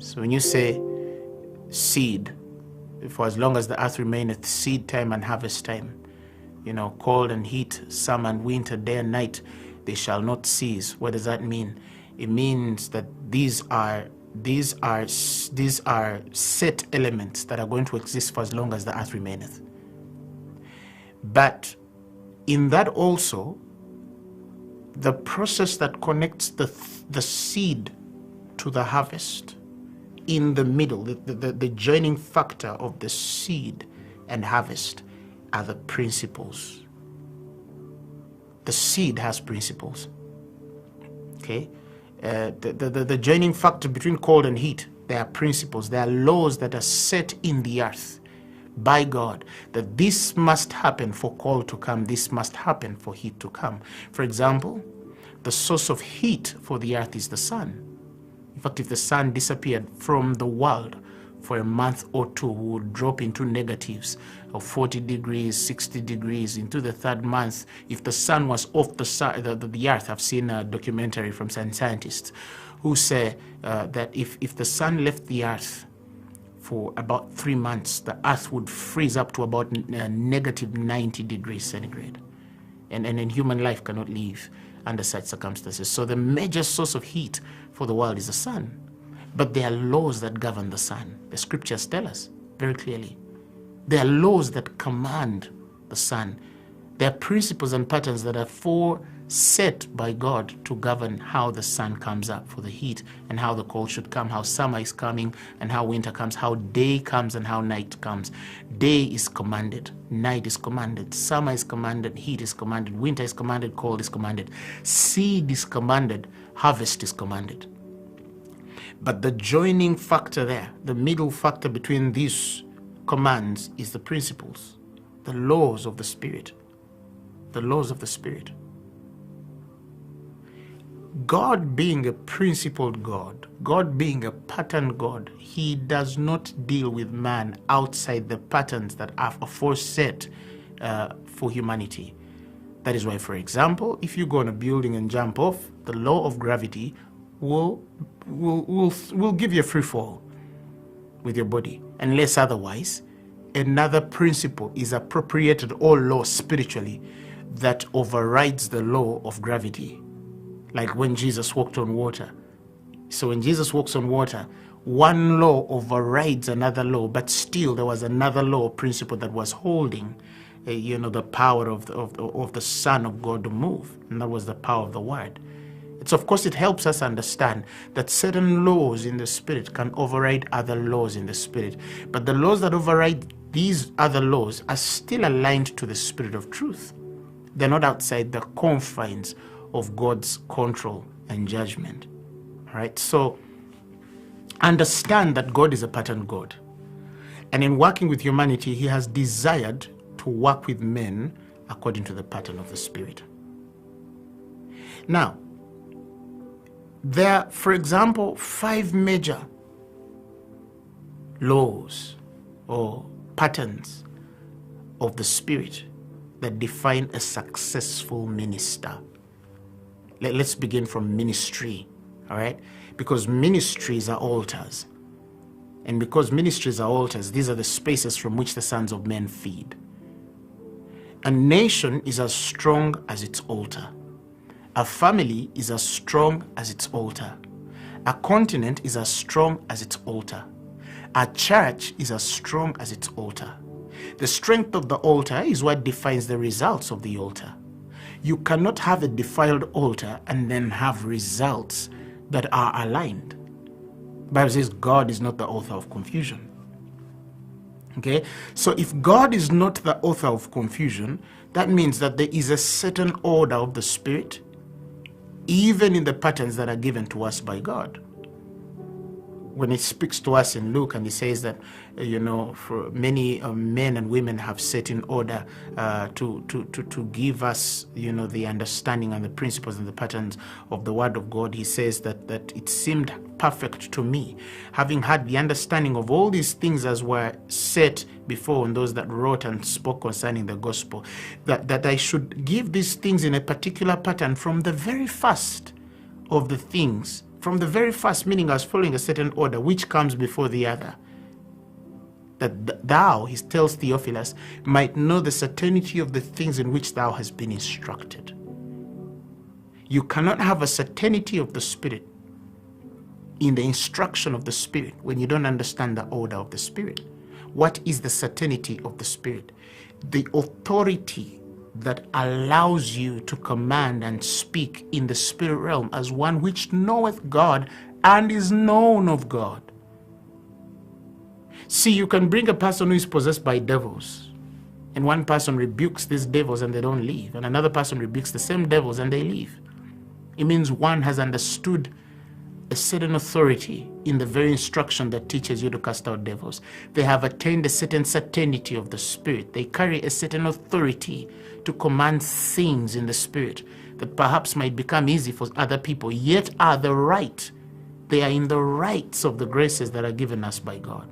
So when you say seed, for as long as the earth remaineth, seed time and harvest time, you know, cold and heat, summer and winter, day and night, they shall not cease. What does that mean? It means that these are set elements that are going to exist for as long as the earth remaineth. But in that also, the process that connects the seed to the harvest, in the middle, the joining factor of the seed and harvest are the principles. The seed has principles. Okay? The joining factor between cold and heat, there are principles, there are laws that are set in the earth by God, that this must happen for cold to come, this must happen for heat to come. For example, the source of heat for the earth is the sun. In fact, if the sun disappeared from the world for a month or two, we would drop into negatives of 40 degrees, 60 degrees into the third month. If the sun was off the earth, I've seen a documentary from some scientists who say that if the sun left the earth for about 3 months, the earth would freeze up to about negative 90 degrees centigrade. And human life cannot live under such circumstances. So the major source of heat for the world is the sun. But there are laws that govern the sun. The scriptures tell us very clearly. There are laws that command the sun. There are principles and patterns that are set by God to govern how the sun comes up for the heat and how the cold should come, how summer is coming and how winter comes, how day comes and how night comes. Day is commanded, night is commanded, summer is commanded, heat is commanded, winter is commanded, cold is commanded, seed is commanded, harvest is commanded. But the joining factor there, the middle factor between these commands, is the principles, the laws of the Spirit. The laws of the Spirit. God being a principled God, God being a pattern God, he does not deal with man outside the patterns that are aforesaid for humanity. That is why, for example, if you go on a building and jump off, the law of gravity will give you a free fall with your body, unless otherwise another principle is appropriated or law spiritually that overrides the law of gravity. Like when Jesus walked on water. So when Jesus walks on water, one law overrides another law, but still there was another law principle that was holding the power of the Son of God to move, and that was the power of the Word. It's, of course, it helps us understand that certain laws in the Spirit can override other laws in the Spirit, but the laws that override these other laws are still aligned to the Spirit of truth. They're not outside the confines of God's control and judgment. All right, so understand that God is a pattern God, and in working with humanity, he has desired to work with men according to the pattern of the Spirit. Now, there are, for example, 5 major laws or patterns of the Spirit that define a successful minister. Let's begin from ministry, all right? Because ministries are altars. And because ministries are altars, these are the spaces from which the sons of men feed. A nation is as strong as its altar. A family is as strong as its altar. A continent is as strong as its altar. A church is as strong as its altar. The strength of the altar is what defines the results of the altar. You cannot have a defiled altar and then have results that are aligned. The Bible says God is not the author of confusion. Okay, so if God is not the author of confusion, that means that there is a certain order of the Spirit, even in the patterns that are given to us by God. When he speaks to us in Luke and he says that, for many men and women have set in order to give us, the understanding and the principles and the patterns of the Word of God, he says that it seemed perfect to me, having had the understanding of all these things as were set before on those that wrote and spoke concerning the gospel, that I should give these things in a particular pattern from the very first of the things, from the very first, meaning I was following a certain order, which comes before the other. That thou, he tells Theophilus, might know the certainty of the things in which thou hast been instructed. You cannot have a certainty of the Spirit in the instruction of the Spirit when you don't understand the order of the Spirit. What is the certainty of the Spirit? The authority that allows you to command and speak in the spirit realm as one which knoweth God and is known of God. See, you can bring a person who is possessed by devils, and one person rebukes these devils and they don't leave, and another person rebukes the same devils and they leave. It means one has understood a certain authority in the very instruction that teaches you to cast out devils. They have attained a certain certainty of the Spirit. They carry a certain authority to command things in the Spirit that perhaps might become easy for other people, yet are the right. They are in the rights of the graces that are given us by God.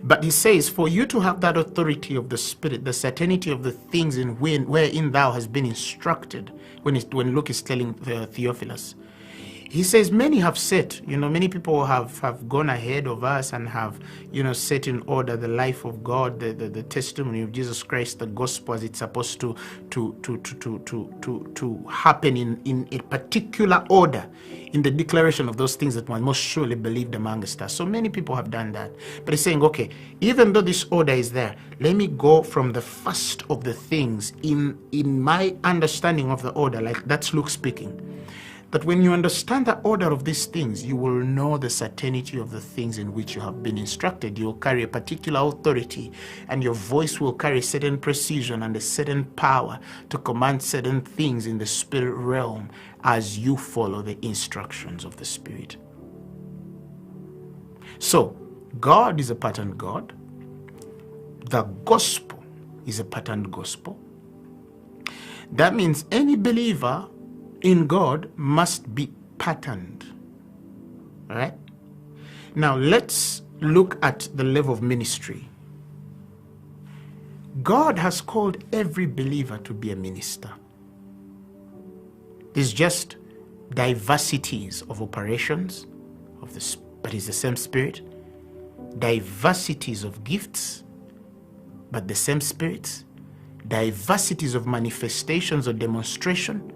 But he says, for you to have that authority of the Spirit, the certainty of the things wherein thou hast been instructed, when Luke is telling Theophilus, he says, many have set, many people have gone ahead of us and have, set in order the life of God, the testimony of Jesus Christ, the gospel as it's supposed to happen in a particular order, in the declaration of those things that one most surely believed amongst us. So many people have done that. But he's saying, okay, even though this order is there, let me go from the first of the things in my understanding of the order, like that's Luke speaking. That when you understand the order of these things, you will know the certainty of the things in which you have been instructed. You will carry a particular authority, and your voice will carry certain precision and a certain power to command certain things in the spirit realm as you follow the instructions of the Spirit. So, God is a patterned God. The gospel is a patterned gospel. That means any believer in God must be patterned. All right? Now let's look at the level of ministry. God has called every believer to be a minister. There's just diversities of operations but it's the same Spirit. Diversities of gifts, but the same Spirit. Diversities of manifestations or demonstration,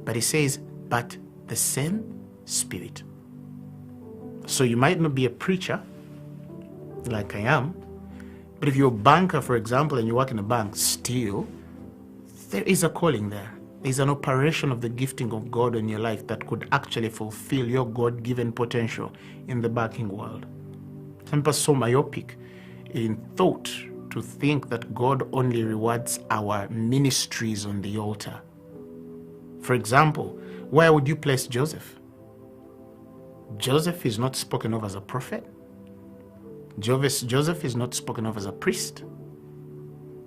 but it says, but the same Spirit. So you might not be a preacher like I am, but if you're a banker, for example, and you work in a bank, still, there is a calling there. There's an operation of the gifting of God in your life that could actually fulfill your God-given potential in the banking world. Some people are so myopic in thought to think that God only rewards our ministries on the altar. For example, where would you place Joseph? Joseph is not spoken of as a prophet. Joseph is not spoken of as a priest.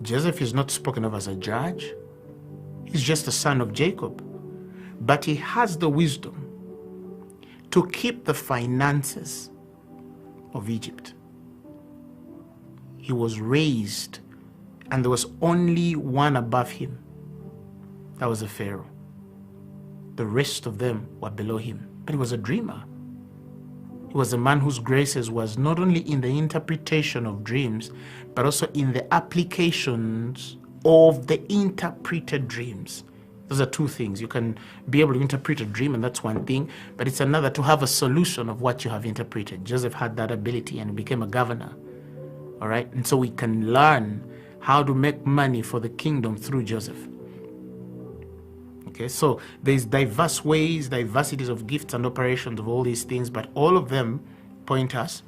Joseph is not spoken of as a judge. He's just a son of Jacob. But he has the wisdom to keep the finances of Egypt. He was raised, and there was only one above him. That was the Pharaoh. The rest of them were below him. But he was a dreamer. He was a man whose graces was not only in the interpretation of dreams, but also in the applications of the interpreted dreams. Those are two things. You can be able to interpret a dream, and that's one thing, but it's another to have a solution of what you have interpreted. Joseph had that ability and became a governor. All right? And so we can learn how to make money for the kingdom through Joseph. Okay, so there's diverse ways, diversities of gifts and operations of all these things, but all of them point us